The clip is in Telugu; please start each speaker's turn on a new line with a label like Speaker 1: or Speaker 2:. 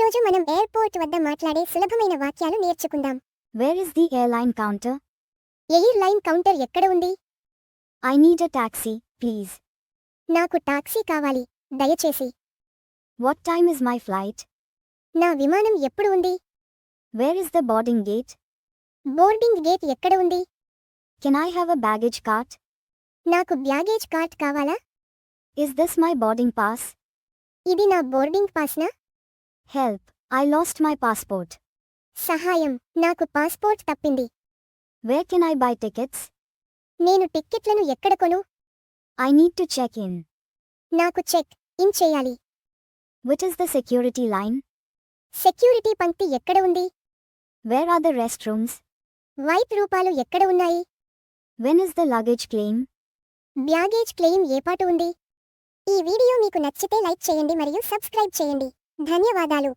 Speaker 1: ఈరోజు మనం ఎయిర్పోర్ట్ వద్ద మాట్లాడే సులభమైన వాక్యాలు నేర్చుకుందాం.
Speaker 2: Where is the airline counter?
Speaker 1: Air line counter ఎక్కడ ఉంది?
Speaker 2: I need a taxi, please.
Speaker 1: నాకు టాక్సీ కావాలి, దయచేసి.
Speaker 2: What time is my flight?
Speaker 1: నా విమానం ఎప్పుడు ఉంది?
Speaker 2: Where is the boarding gate?
Speaker 1: Boarding gate ఎక్కడ ఉంది?
Speaker 2: Can I have a baggage cart?
Speaker 1: నాకు బ్యాగేజ్ కార్ట్ కావాలా?
Speaker 2: Is this my boarding pass?
Speaker 1: ఇది నా boarding పాస్నా?
Speaker 2: Help, I lost my passport.
Speaker 1: సహాయం, నాకు పాస్పోర్ట్ తప్పింది.
Speaker 2: Where can I buy tickets?
Speaker 1: నేను టిక్కెట్లను ఎక్కడ కొను?
Speaker 2: I need to check in.
Speaker 1: నాకు చెక్ ఇన్ చేయాలి.
Speaker 2: Which is the security line?
Speaker 1: Security పంక్తి ఎక్కడ ఉంది?
Speaker 2: Where are the restrooms?
Speaker 1: వైట్ రూపాలు ఎక్కడ ఉన్నాయి?
Speaker 2: When is the luggage claim?
Speaker 1: Baggage claim ఏపాటు ఉంది? ఈ వీడియో మీకు నచ్చితే లైక్ చేయండి మరియు సబ్స్క్రైబ్ చేయండి. ధన్యవాదాలు.